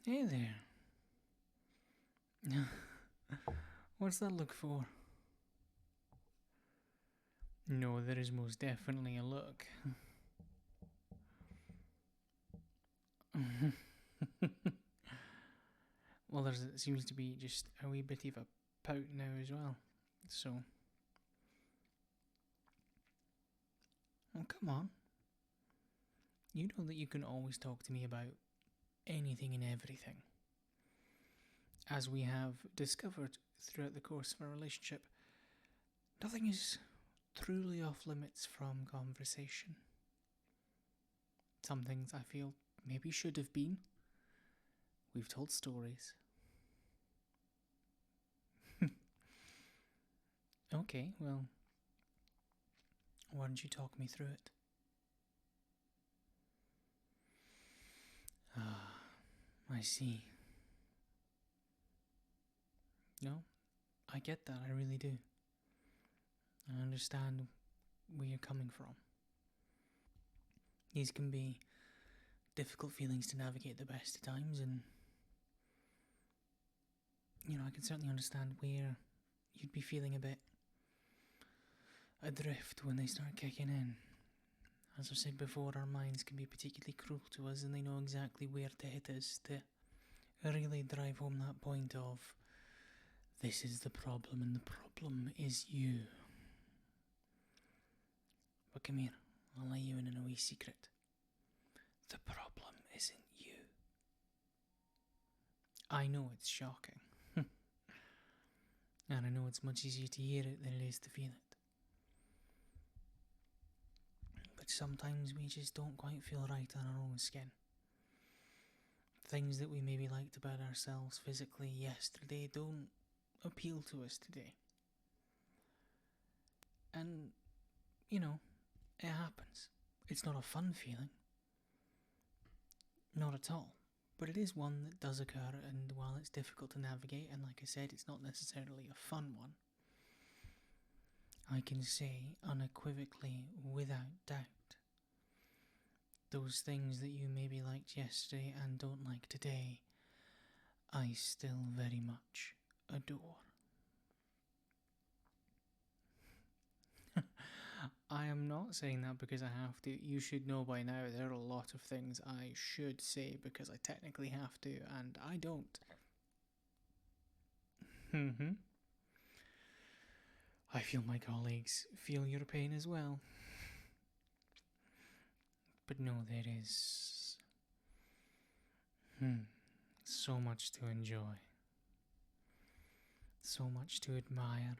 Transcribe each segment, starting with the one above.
Hey there. What's that look for? No, there is most definitely a look. Well, there seems to be just a wee bit of a pout now as well. So, well, come on. You know that you can always talk to me about anything and everything. As we have discovered throughout the course of our relationship, nothing is truly off limits from conversation. Some things I feel maybe should have been. We've told stories. Okay, well, why don't you talk me through it? Ah, I see. No, I get that, I really do. I understand where you're coming from. These can be difficult feelings to navigate the best of times, and I can certainly understand where you'd be feeling a bit adrift when they start kicking in. As I've said before, our minds can be particularly cruel to us, and they know exactly where to hit us to really drive home that point of, this is the problem, and the problem is you. But come here, I'll let you in on a wee secret. The problem isn't you. I know it's shocking. And I know it's much easier to hear it than it is to feel it. But sometimes we just don't quite feel right on our own skin. Things that we maybe liked about ourselves physically yesterday don't appeal to us today. And, it happens. It's not a fun feeling. Not at all. But it is one that does occur, and while it's difficult to navigate, and like I said, it's not necessarily a fun one, I can say unequivocally, without doubt, those things that you maybe liked yesterday and don't like today, I still very much adore. I am not saying that because I have to. You should know by now there are a lot of things I should say because I technically have to, and I don't. I feel my colleagues feel your pain as well. But no, there is so much to enjoy, so much to admire.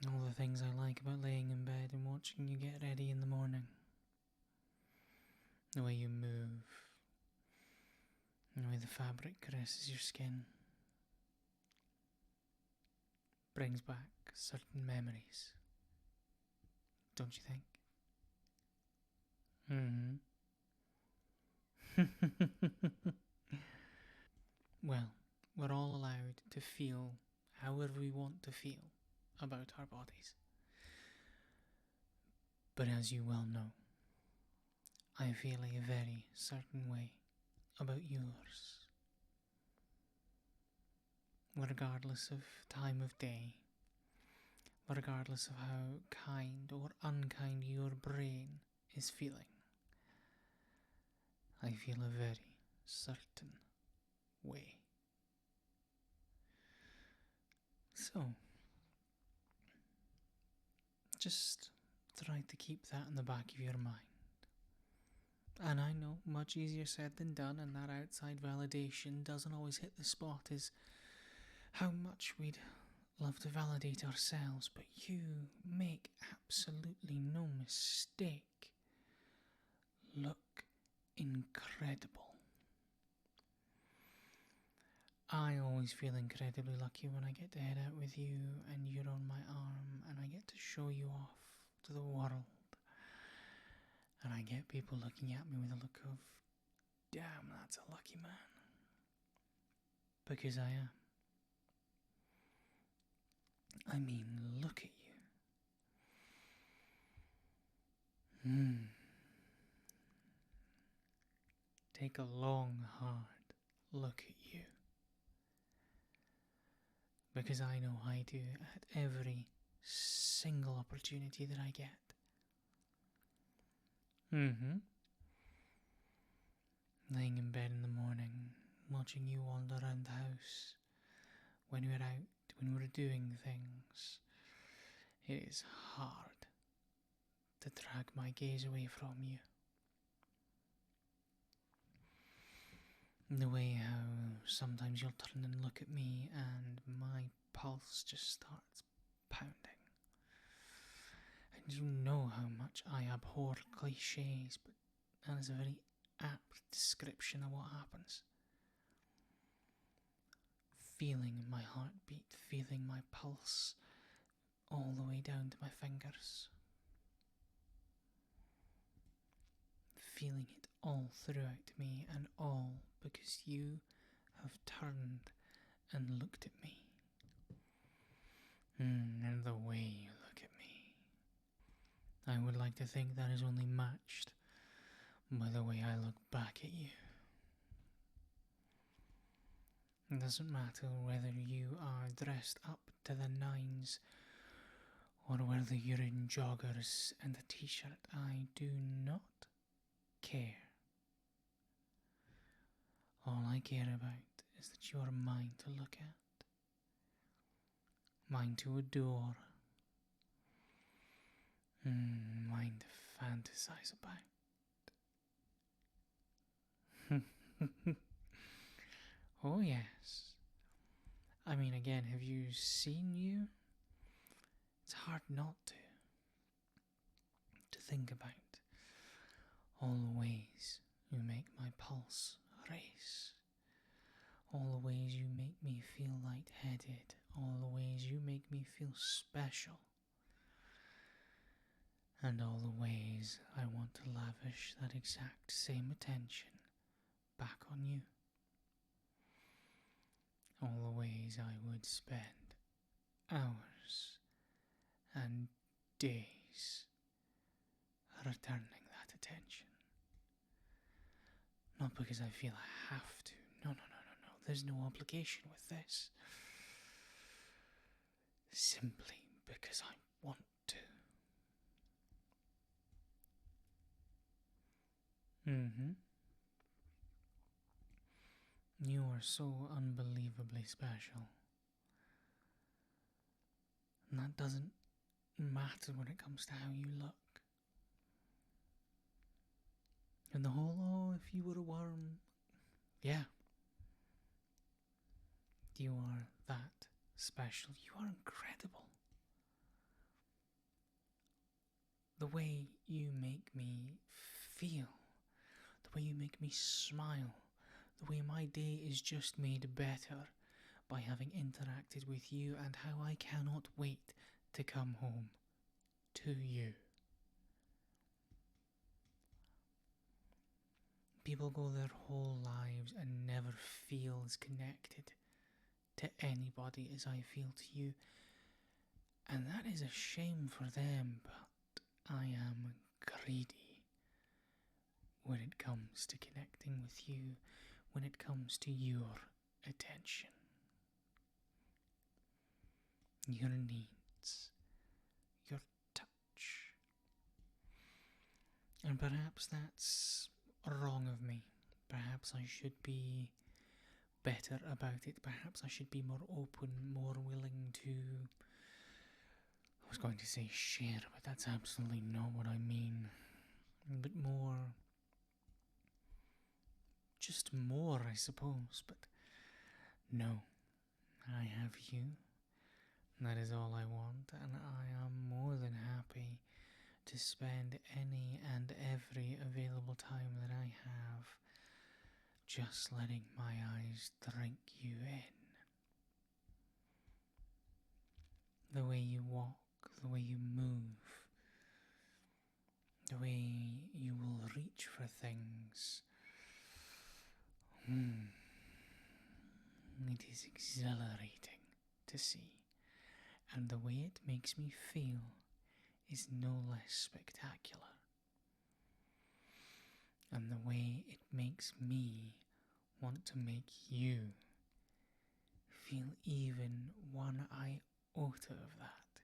All the things I like about laying in bed and watching you get ready in the morning. The way you move. The way the fabric caresses your skin. Brings back certain memories. Don't you think? Well, we're all allowed to feel however we want to feel about our bodies. But as you well know, I feel a very certain way about yours. Regardless of time of day, regardless of how kind or unkind your brain is feeling, I feel a very certain way. So, just try to keep that in the back of your mind. And I know, much easier said than done, and that outside validation doesn't always hit the spot as how much we'd love to validate ourselves, but you make absolutely no mistake. Look incredible. I always feel incredibly lucky when I get to head out with you and you're on my arm and I get to show you off to the world. And I get people looking at me with a look of, damn, that's a lucky man. Because I am. I mean, look at you. take a long, hard look at you. Because I know I do at every single opportunity that I get. Laying in bed in the morning, watching you wander around the house, when we're out, when we're doing things, it is hard to drag my gaze away from you. The way how sometimes you'll turn and look at me and my pulse just starts pounding. And you know how much I abhor cliches, but that is a very apt description of what happens. Feeling my heartbeat, feeling my pulse all the way down to my fingers. Feeling it all throughout me, and all because you have turned and looked at me. And the way you look at me. I would like to think that is only matched by the way I look back at you. It doesn't matter whether you are dressed up to the nines or whether you're in joggers and a t-shirt. I do not care. All I care about is that you are mine to look at, mine to adore, mine to fantasize about. Oh yes. I mean, again, have you seen you? It's hard not to think about all the ways you make my pulse race, all the ways you make me feel lightheaded, all the ways you make me feel special, and all the ways I want to lavish that exact same attention back on you. All the ways I would spend hours and days returning that attention. Not because I feel I have to. No. There's no obligation with this. Simply because I want to. You are so unbelievably special. And that doesn't matter when it comes to how you look. And the whole, oh, if you were a worm. Yeah. You are that special. You are incredible. The way you make me feel, the way you make me smile, the way my day is just made better by having interacted with you, and how I cannot wait to come home to you. People go their whole lives and never feel as connected to anybody as I feel to you, and that is a shame for them, but I am greedy when it comes to connecting with you, when it comes to your attention, your needs, your touch. And perhaps that's wrong of me. Perhaps I should be better about it. Perhaps I should be more open, more willing to, I was going to say share, but that's absolutely not what I mean. But more, just more, I suppose. But no, I have you. That is all I want, and I am more than happy to spend any and every available time that I have just letting my eyes drink you in. The way you walk, the way you move, the way you will reach for things. It is exhilarating to see, and the way it makes me feel is no less spectacular. and the way it makes me want to make you feel even one iota of that.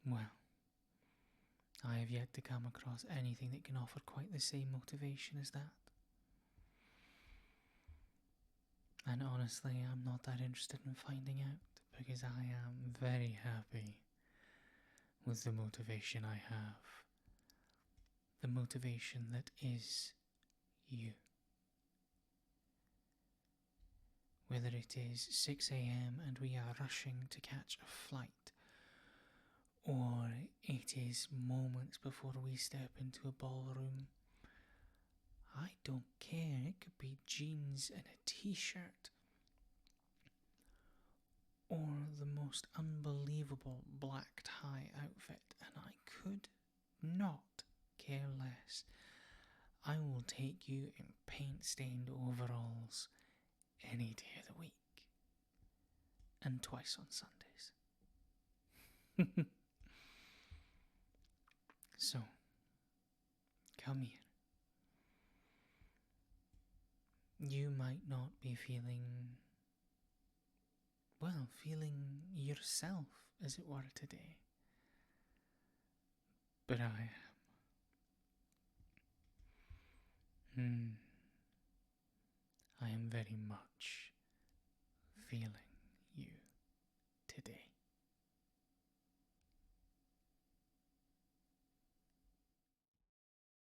Well, I have yet to come across anything that can offer quite the same motivation as that. And honestly, I'm not that interested in finding out, because I am very happy with the motivation I have. The motivation that is you. Whether it is 6 a.m. and we are rushing to catch a flight, or it is moments before we step into a ballroom, I don't care. It could be jeans and a t-shirt, or the most unbelievable black tie outfit, and I could not care less. I will take you in paint-stained overalls any day of the week, and twice on Sundays. So, come here. You might not be feeling yourself, as it were, today. But I am. I am very much feeling you today.